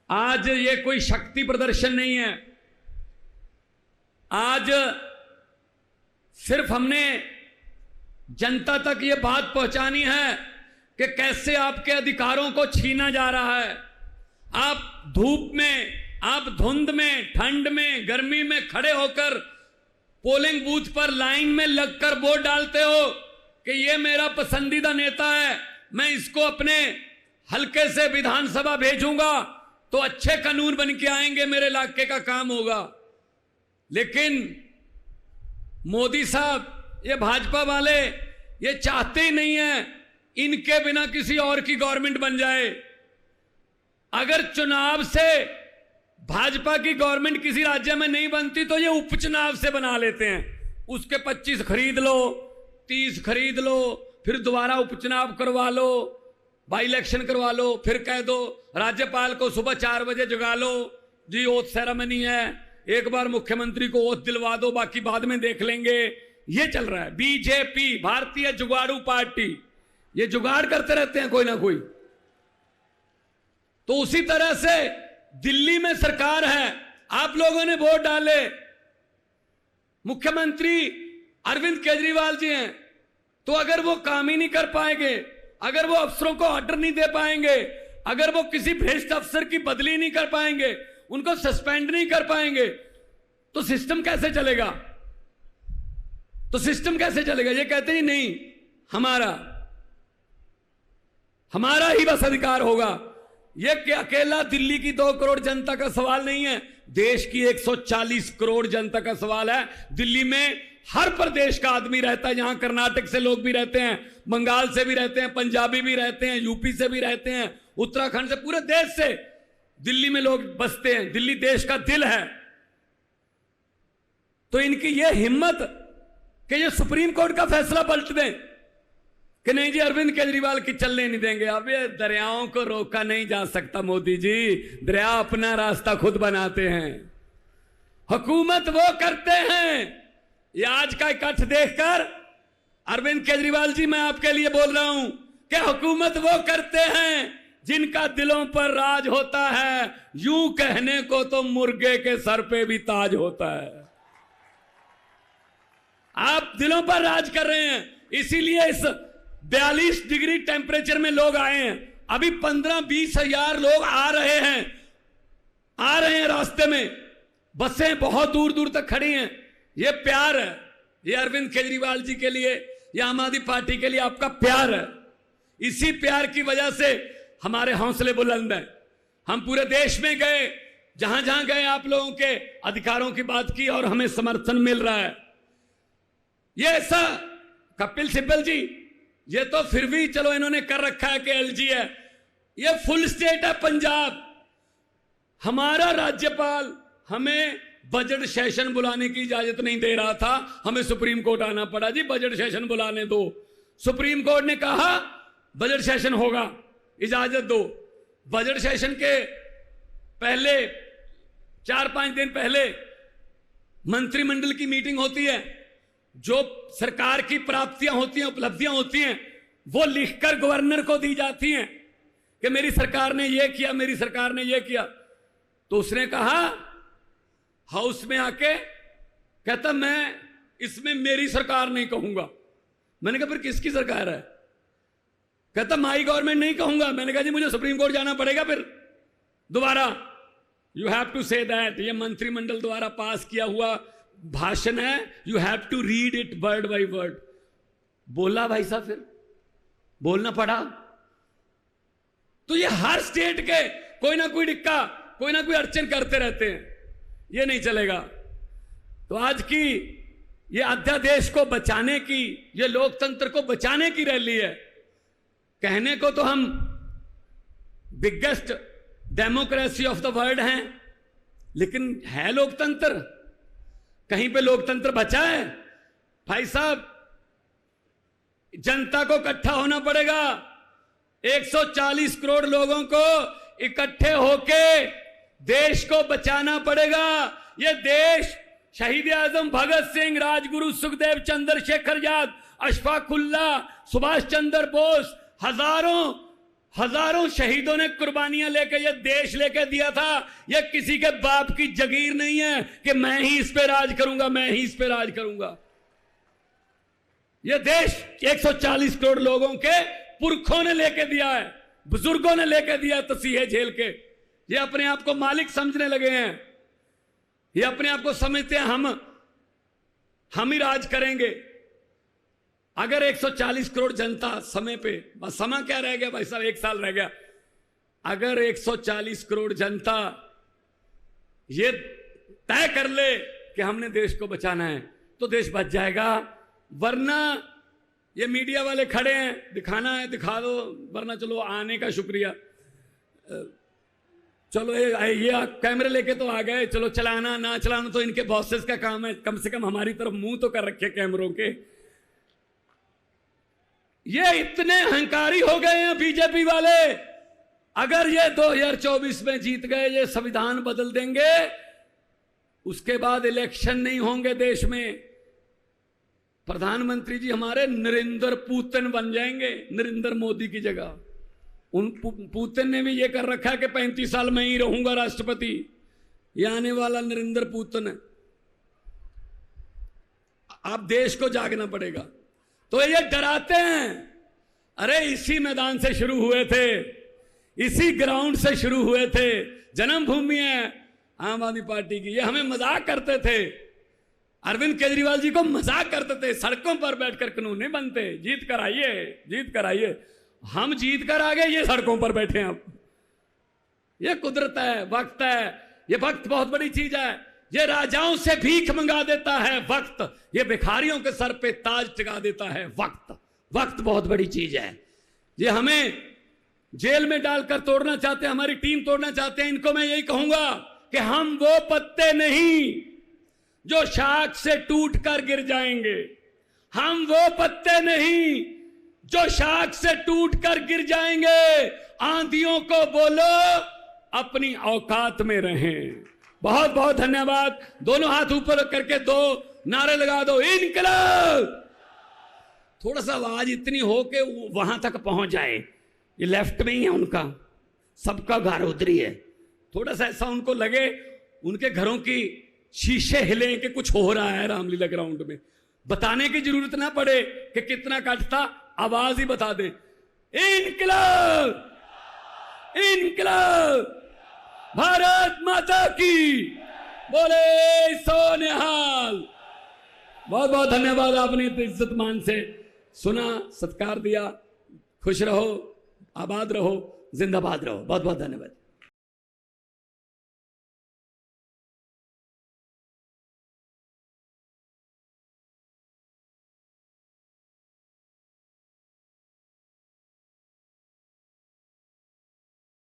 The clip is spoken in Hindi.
आज ये कोई शक्ति प्रदर्शन नहीं है। आज सिर्फ हमने जनता तक ये बात पहुंचानी है कि कैसे आपके अधिकारों को छीना जा रहा है। आप धूप में, आप धुंध में, ठंड में, गर्मी में खड़े होकर पोलिंग बूथ पर लाइन में लगकर वोट डालते हो कि ये मेरा पसंदीदा नेता है, मैं इसको अपने हल्के से विधानसभा भेजूंगा तो अच्छे कानून बन के आएंगे, मेरे इलाके का काम होगा। लेकिन मोदी साहब, ये भाजपा वाले ये चाहते ही नहीं है इनके बिना किसी और की गवर्नमेंट बन जाए। अगर चुनाव से भाजपा की गवर्नमेंट किसी राज्य में नहीं बनती तो ये उपचुनाव से बना लेते हैं। उसके 25 खरीद लो, 30 खरीद लो, फिर दोबारा उपचुनाव करवा लो, बाई इलेक्शन करवा लो, फिर कह दो राज्यपाल को सुबह 4 बजे जगा लो, जी ओथ सेरेमनी है, एक बार मुख्यमंत्री को ओथ दिलवा दो, बाकी बाद में देख लेंगे। ये चल रहा है। बीजेपी, भारतीय जुगाड़ू पार्टी, ये जुगाड़ करते रहते हैं कोई ना कोई। तो उसी तरह से दिल्ली में सरकार है, आप लोगों ने वोट डाले, मुख्यमंत्री अरविंद केजरीवाल जी हैं, तो अगर वो काम ही नहीं कर पाएंगे, अगर वो अफसरों को ऑर्डर नहीं दे पाएंगे, अगर वो किसी भ्रष्ट अफसर की बदली नहीं कर पाएंगे, उनको सस्पेंड नहीं कर पाएंगे, तो सिस्टम कैसे चलेगा? तो सिस्टम कैसे चलेगा? ये कहते हैं नहीं, हमारा ही बस अधिकार होगा। ये अकेला दिल्ली की 2 करोड़ जनता का सवाल नहीं है, देश की 140 करोड़ जनता का सवाल है। दिल्ली में हर प्रदेश का आदमी रहता है, यहां कर्नाटक से लोग भी रहते हैं, बंगाल से भी रहते हैं, पंजाबी भी रहते हैं, यूपी से भी रहते हैं, उत्तराखंड से, पूरे देश से दिल्ली में लोग बसते हैं। दिल्ली देश का दिल है। तो इनकी यह हिम्मत कि ये सुप्रीम कोर्ट का फैसला पलट दें कि नहीं जी अरविंद केजरीवाल की चलने नहीं देंगे। अब ये दरियाओं को रोका नहीं जा सकता मोदी जी, दरिया अपना रास्ता खुद बनाते हैं, हुकूमत वो करते हैं। ये आज का इकट्ठ देखकर अरविंद केजरीवाल जी, मैं आपके लिए बोल रहा हूं कि हुकूमत वो करते हैं जिनका दिलों पर राज होता है। यूं कहने को तो मुर्गे के सर पे भी ताज होता है। आप दिलों पर राज कर रहे हैं, इसीलिए इस 42 डिग्री टेम्परेचर में लोग आए हैं। अभी 15-20 हजार लोग आ रहे हैं रास्ते में, बसें बहुत दूर दूर तक खड़ी हैं। ये प्यार है, ये अरविंद केजरीवाल जी के लिए, ये आम आदमी पार्टी के लिए आपका प्यार है। इसी प्यार की वजह से हमारे हौसले बुलंद हैं। हम पूरे देश में गए, जहां जहां गए आप लोगों के अधिकारों की बात की और हमें समर्थन मिल रहा है। ये ऐसा कपिल सिब्बल जी, ये तो फिर भी चलो इन्होंने कर रखा है कि एलजी है, ये फुल स्टेट है पंजाब। हमारा राज्यपाल हमें बजट सेशन बुलाने की इजाजत नहीं दे रहा था, हमें सुप्रीम कोर्ट आना पड़ा, जी बजट सेशन बुलाने दो। सुप्रीम कोर्ट ने कहा बजट सेशन होगा, इजाजत दो। बजट सेशन के पहले 4-5 दिन पहले मंत्रिमंडल की मीटिंग होती है, जो सरकार की प्राप्तियां होती हैं, उपलब्धियां होती हैं, वो लिखकर गवर्नर को दी जाती हैं कि मेरी सरकार ने ये किया, मेरी सरकार ने ये किया। तो उसने कहा हाउस में आके, कहता मैं इसमें मेरी सरकार नहीं कहूंगा। मैंने कहा फिर किसकी सरकार है? कहता माई गवर्नमेंट नहीं कहूंगा। मैंने कहा जी मुझे सुप्रीम कोर्ट जाना पड़ेगा फिर दोबारा। You have to say that, ये मंत्रिमंडल द्वारा पास किया हुआ भाषण है, you have to read it word by word. बोला भाई साहब, फिर बोलना पड़ा। तो ये हर स्टेट के कोई ना कोई डिक्का, कोई ना कोई अड़चन करते रहते हैं, ये नहीं चलेगा। तो आज की ये अध्यादेश को बचाने की, ये लोकतंत्र को बचाने की रैली है। कहने को तो हम biggest democracy of the world हैं, लेकिन है लोकतंत्र? कहीं पे लोकतंत्र बचा है? भाई साहब, जनता को इकट्ठा होना पड़ेगा। 140 करोड़ लोगों को इकट्ठे होके देश को बचाना पड़ेगा। ये देश शहीद आजम भगत सिंह, राजगुरु सुखदेव, चंद्रशेखर आजाद, अशफाकुल्लाह, सुभाष चंद्र बोस, हजारों शहीदों ने कुर्बानियां लेके ये देश लेके दिया था। ये किसी के बाप की जगीर नहीं है कि मैं ही इस पे राज करूंगा, मैं ही इस पे राज करूंगा। ये देश 140 करोड़ लोगों के पुरखों ने लेके दिया है, बुजुर्गों ने लेके दिया तसीहे झेल के। ये अपने आप को मालिक समझने लगे हैं, ये अपने आप को समझते हैं हम ही राज करेंगे। अगर 140 करोड़ जनता समय पे, बस समय क्या रह गया भाई साहब, 1 साल रह गया। अगर 140 करोड़ जनता ये तय कर ले कि हमने देश को बचाना है तो देश बच जाएगा। वरना ये मीडिया वाले खड़े हैं, दिखाना है दिखा दो, वरना चलो आने का शुक्रिया, चलो ये कैमरे लेके तो आ गए, चलो चलाना ना चलाना तो इनके बॉसेस का काम है, कम से कम हमारी तरफ मुंह तो कर रखे कैमरों के। ये इतने अहंकारी हो गए हैं बीजेपी वाले। अगर ये 2024 में जीत गए, ये संविधान बदल देंगे, उसके बाद इलेक्शन नहीं होंगे देश में। प्रधानमंत्री जी हमारे नरेंद्र पुतिन बन जाएंगे, नरेंद्र मोदी की जगह। उन पुतिन ने भी ये कर रखा है कि 35 साल में ही रहूंगा राष्ट्रपति। ये आने वाला नरेंद्र पुतिन है। आप देश को जागना पड़ेगा। तो ये डराते हैं, अरे इसी मैदान से शुरू हुए थे, इसी ग्राउंड से शुरू हुए थे, जन्मभूमि है आम आदमी पार्टी की। ये हमें मजाक करते थे, अरविंद केजरीवाल जी को मजाक करते थे, सड़कों पर बैठकर कानून नहीं बनते, जीत कर आइए, जीत कर आइए। हम जीत कर आ गए, ये सड़कों पर बैठे हैं। अब ये कुदरत है, वक्त है। ये वक्त बहुत बड़ी चीज है। ये राजाओं से भीख मंगा देता है वक्त, ये भिखारियों के सर पे ताज टिका देता है वक्त। वक्त बहुत बड़ी चीज है। ये हमें जेल में डालकर तोड़ना चाहते हैं, हमारी टीम तोड़ना चाहते हैं। इनको मैं यही कहूंगा कि हम वो पत्ते नहीं जो शाख से टूटकर गिर जाएंगे, हम वो पत्ते नहीं जो शाख से टूटकर गिर जाएंगे। आंधियों को बोलो अपनी औकात में रहें। बहुत बहुत धन्यवाद। दोनों हाथ ऊपर करके 2 नारे लगा दो, इनकलाब। थोड़ा सा आवाज इतनी हो के वहां तक पहुंच जाए। ये लेफ्ट में ही है उनका, सबका घर उधरी है। थोड़ा सा ऐसा उनको लगे, उनके घरों की शीशे हिले कि कुछ हो रहा है रामलीला ग्राउंड में। बताने की जरूरत ना पड़े कि कितना कटता, आवाज ही बता दे, इनकलाब, इनकलाब, भारत माता की, बोले सो निहाल। बहुत बहुत धन्यवाद, आपने इज्जत मान से सुना, सत्कार दिया। खुश रहो, आबाद रहो, जिंदाबाद रहो। बहुत बहुत धन्यवाद।